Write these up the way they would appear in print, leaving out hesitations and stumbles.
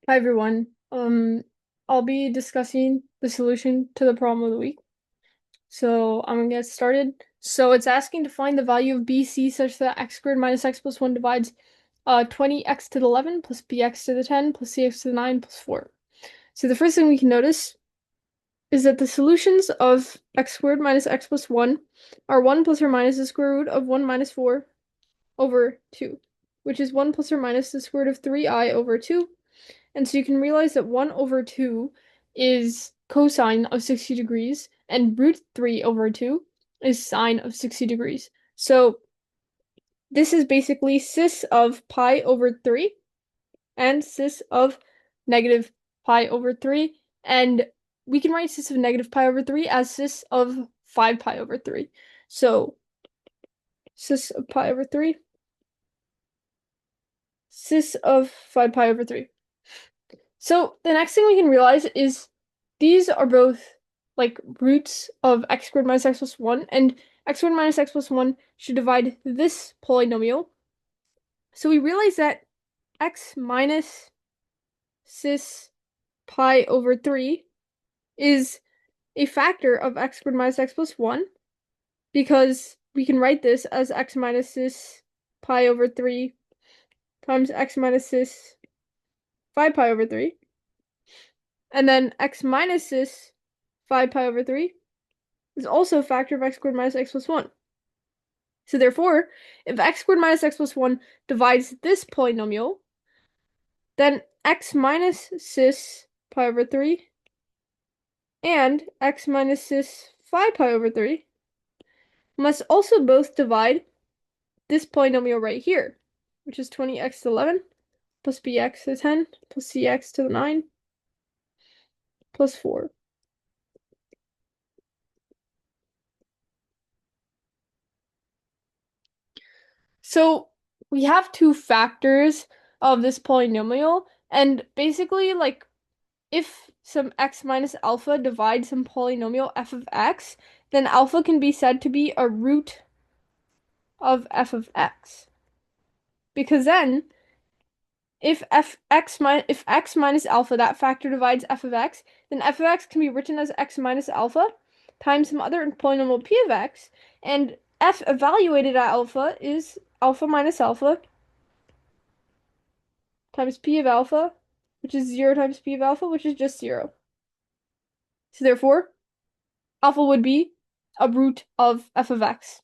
Hi everyone. I'll be discussing the solution to the problem of the week. So I'm gonna get started. So it's asking to find the value of BC such that x squared minus x plus 1 divides 20x to the 11 plus bx to the 10 plus cx to the 9 plus 4. So the first thing we can notice is that the solutions of x squared minus x plus 1 are 1 plus or minus the square root of 1 minus 4 over 2, which is 1 plus or minus the square root of 3i over 2. And so you can realize that 1 over 2 is cosine of 60 degrees, and root 3 over 2 is sine of 60 degrees. So this is basically cis of pi over 3 and cis of negative pi over 3. And we can write cis of negative pi over 3 as cis of 5 pi over 3. So cis of pi over 3, cis of 5 pi over 3. So the next thing we can realize is these are both like roots of x squared minus x plus 1, and x squared minus x plus 1 should divide this polynomial. So we realize that x minus cis pi over 3 is a factor of x squared minus x plus 1 because we can write this as x minus cis pi over 3 times x minus cis 5 pi over 3. And then x minus cis 5 pi over 3 is also a factor of x squared minus x plus 1. So therefore, if x squared minus x plus 1 divides this polynomial, then x minus cis pi over 3 and x minus cis 5 pi over 3 must also both divide this polynomial right here, which is 20x to the 11 plus bx to the 10 plus cx to the 9 plus 4. So we have two factors of this polynomial, and basically, like, if some x minus alpha divides some polynomial f of x, then alpha can be said to be a root of f of x. Because then, if x minus alpha, that factor divides f of x, then f of x can be written as x minus alpha times some other polynomial p of x, and f evaluated at alpha is alpha minus alpha times p of alpha, which is 0 times p of alpha, which is just 0. So therefore, alpha would be a root of f of x.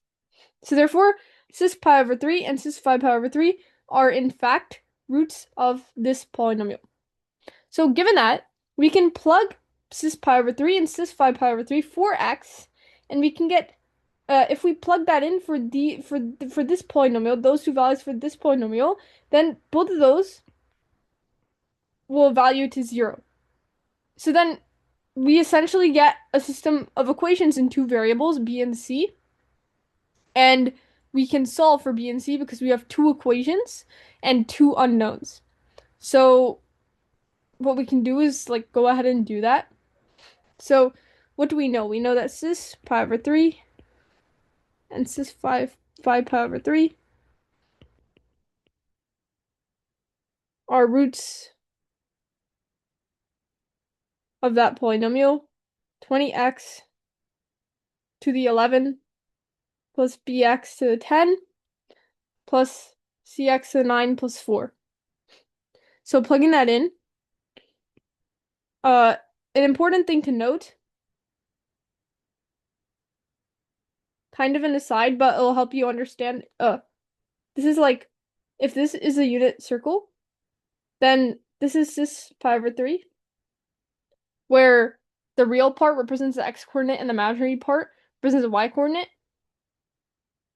So therefore, cis pi over 3 and cis 5 pi over 3 are in fact roots of this polynomial. So given that, we can plug cis pi over 3 and cis 5 pi over 3 for x, and we can get if we plug that in for this polynomial, those two values for this polynomial, then both of those will value to 0. So then we essentially get a system of equations in two variables, b and c, and we can solve for b and c because we have two equations and two unknowns. So what we can do is like go ahead and do that. So what do we know? We know that cis pi over 3 and cis 5 pi over 3 are roots of that polynomial, 20x to the 11 plus bx to the 10 plus cx to the 9 plus 4. So plugging that in, an important thing to note, kind of an aside, but it'll help you understand, this is like, if this is a unit circle, then this is cis pi over 3, where the real part represents the x-coordinate and the imaginary part represents the y-coordinate.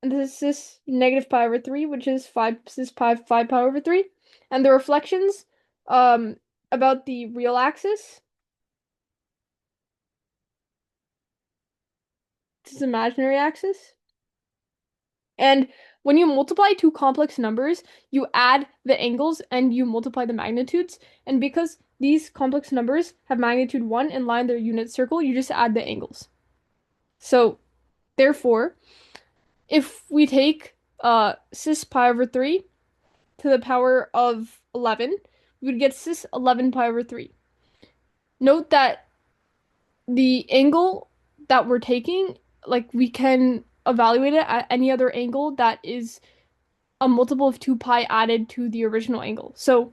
And this is cis negative pi over 3, which is 5 cis pi 5 pi over 3. And the reflections about the real axis, this is imaginary axis. And when you multiply two complex numbers, you add the angles and you multiply the magnitudes. And because these complex numbers have magnitude 1 and lie in their unit circle, you just add the angles. So, therefore, if we take cis pi over 3 to the power of 11, we would get cis 11 pi over 3. Note that the angle that we're taking, like we can evaluate it at any other angle that is a multiple of 2 pi added to the original angle. So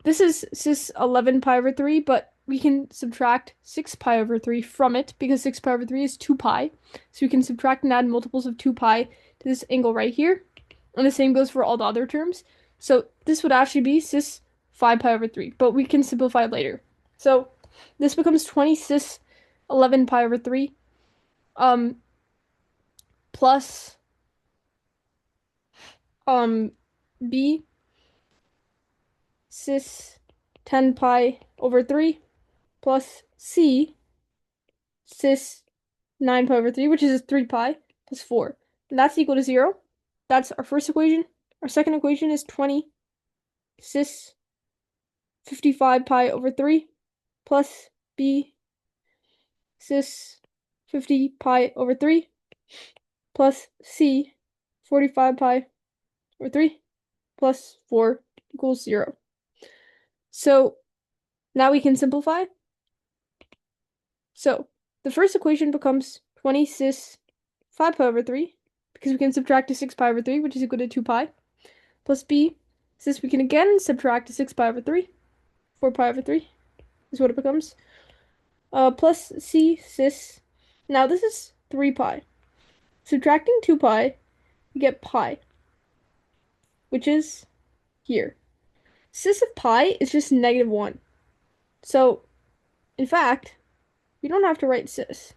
this is cis 11 pi over 3, but we can subtract 6 pi over 3 from it because 6 pi over 3 is 2 pi. So we can subtract and add multiples of 2 pi to this angle right here. And the same goes for all the other terms. So this would actually be cis 5 pi over 3, but we can simplify it later. So this becomes 20 cis 11 pi over 3 plus b cis 10 pi over 3 plus c cis 9 pi over 3, which is 3 pi plus 4. And that's equal to 0. That's our first equation. Our second equation is 20 cis 55 pi over 3 plus b cis 50 pi over 3 plus c 45 pi over 3 plus 4 equals 0. So now we can simplify. So the first equation becomes 20 cis 5 pi over 3 because we can subtract to 6 pi over 3, which is equal to 2 pi, plus b, since we can again subtract to 6 pi over 3, 4 pi over 3 is what it becomes, plus c cis. Now this is 3 pi. Subtracting 2 pi, you get pi, which is here. Cis of pi is just negative 1. So, in fact, you don't have to write cis.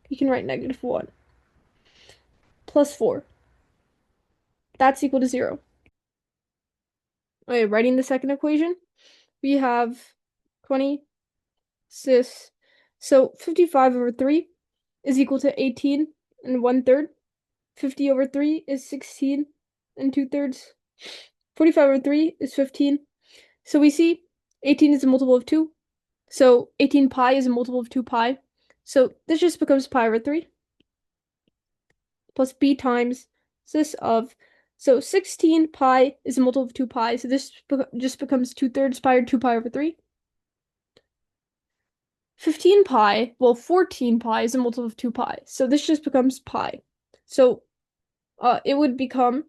You can write negative 1 plus 4. That's equal to 0. Okay, writing the second equation, we have 20 cis. So 55 over 3 is equal to 18 and 1/3. 50 over 3 is 16 and 2/3. 45 over 3 is 15. So we see 18 is a multiple of 2. So 18 pi is a multiple of 2 pi. So this just becomes pi over 3 plus b times cis of, so 16 pi is a multiple of 2 pi. So this just becomes 2/3 pi or 2 pi over 3. 15 pi, well, 14 pi is a multiple of 2 pi. So this just becomes pi. So it would become,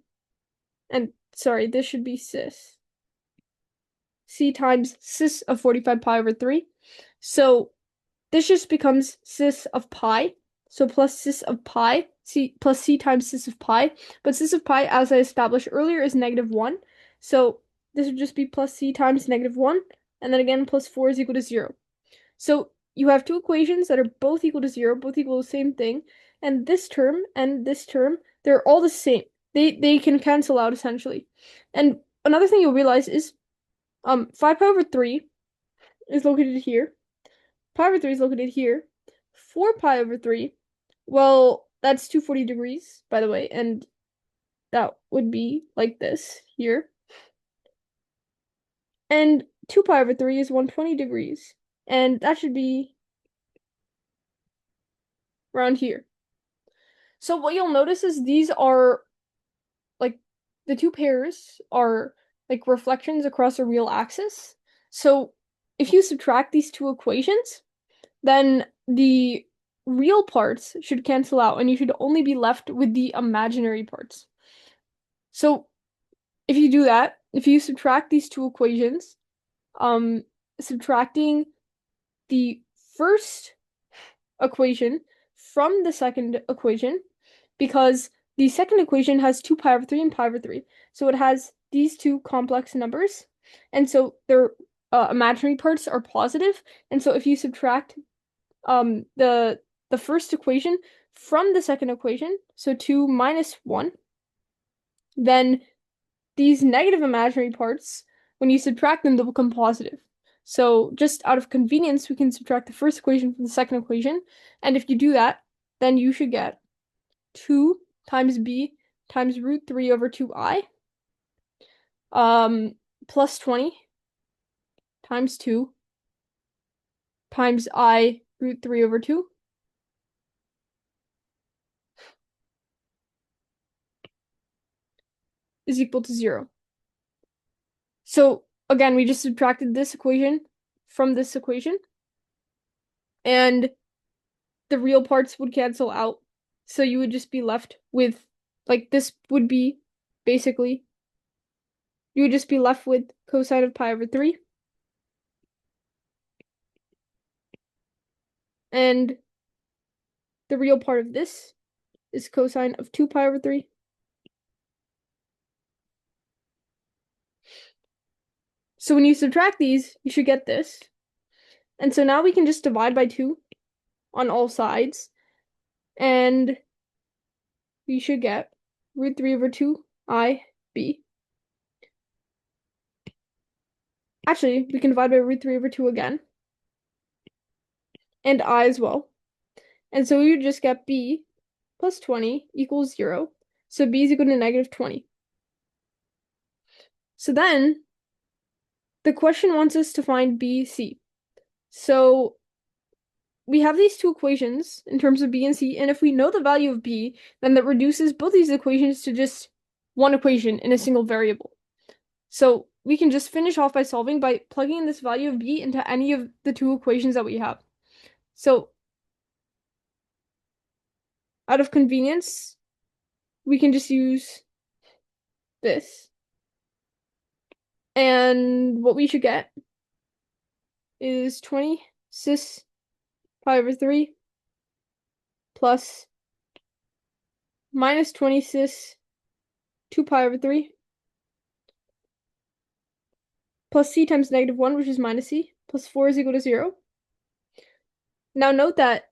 and sorry, this should be cis. C times cis of 45 pi over 3. So this just becomes cis of pi. So plus cis of pi, c plus c times cis of pi. But cis of pi, as I established earlier, is negative 1. So this would just be plus c times negative 1. And then again, plus 4 is equal to 0. So you have two equations that are both equal to 0, both equal to the same thing. And this term, they're all the same. They can cancel out essentially. And another thing you'll realize is 5 pi over 3 is located here. Pi over 3 is located here. 4 pi over 3, well, that's 240 degrees, by the way, and that would be like this here. And 2 pi over 3 is 120 degrees, and that should be around here. So what you'll notice is these are, like, the two pairs are like reflections across a real axis. So if you subtract these two equations, then the real parts should cancel out and you should only be left with the imaginary parts. So if you do that, if you subtract these two equations, subtracting the first equation from the second equation, because the second equation has 2 pi over 3 and pi over 3. So it has these two complex numbers, and so their imaginary parts are positive. And so if you subtract the first equation from the second equation, so 2 minus 1, then these negative imaginary parts, when you subtract them, they'll become positive. So just out of convenience, we can subtract the first equation from the second equation. And if you do that, then you should get 2 times b times root 3 over 2i plus 20 times 2 times I root 3 over 2 is equal to 0. So again, we just subtracted this equation from this equation, and the real parts would cancel out. So you would just be left with, like, this would be basically, you would just be left with cosine of pi over 3. And the real part of this is cosine of 2 pi over 3. So when you subtract these, you should get this. And so now we can just divide by 2 on all sides. And we should get root 3 over 2i b. Actually, we can divide by root 3 over 2 again. And I as well. And so we would just get b plus 20 equals 0. So b is equal to negative 20. So then the question wants us to find bc. So we have these two equations in terms of b and c, and if we know the value of b, then that reduces both these equations to just one equation in a single variable. So we can just finish off by solving by plugging in this value of b into any of the two equations that we have. So out of convenience, we can just use this. And what we should get is 20 cis pi over 3 plus minus 20 cis 2 pi over 3 plus c times negative 1, which is minus c, plus 4 is equal to 0. Now note that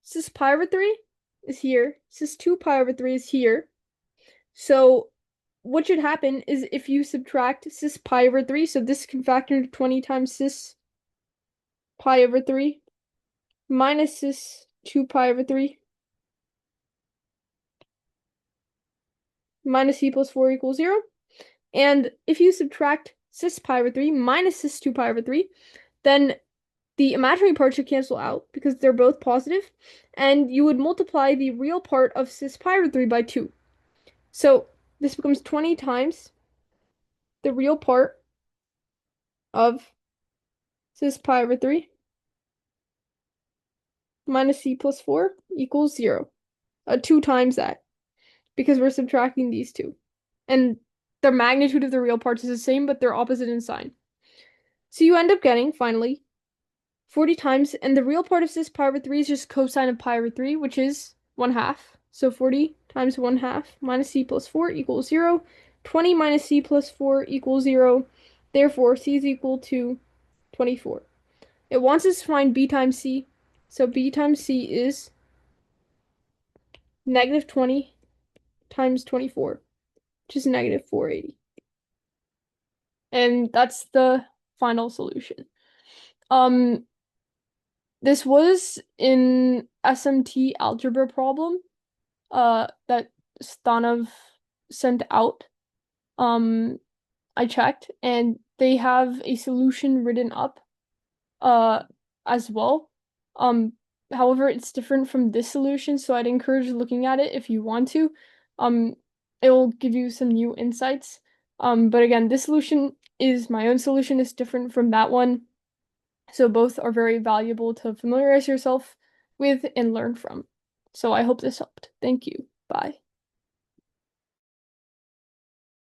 cis pi over 3 is here, cis 2 pi over 3 is here. So what should happen is if you subtract cis pi over 3, so this can factor into 20 times cis pi over 3 minus cis 2 pi over 3 minus c plus 4 equals 0. And if you subtract cis pi over 3 minus cis 2 pi over 3, then the imaginary part should cancel out because they're both positive, and you would multiply the real part of cis pi over 3 by 2. So this becomes 20 times the real part of cis pi over 3 minus c plus 4 equals 0. 2 times that, because we're subtracting these two. And the magnitude of the real parts is the same, but they're opposite in sign. So you end up getting, finally, 40 times, and the real part of cis pi over 3 is just cosine of pi over 3, which is 1/2. So 40 times 1/2 minus c plus 4 equals 0. 20 minus c plus 4 equals 0. Therefore, c is equal to 24. It wants us to find b times c. So b times c is negative 20 times 24, which is negative 480. And that's the final solution. This was in SMT algebra problem that Stanov sent out. I checked, and they have a solution written up as well. However, it's different from this solution, so I'd encourage looking at it if you want to. It will give you some new insights. But again, this solution is my own solution, it's different from that one. So both are very valuable to familiarize yourself with and learn from. So I hope this helped. Thank you. Bye.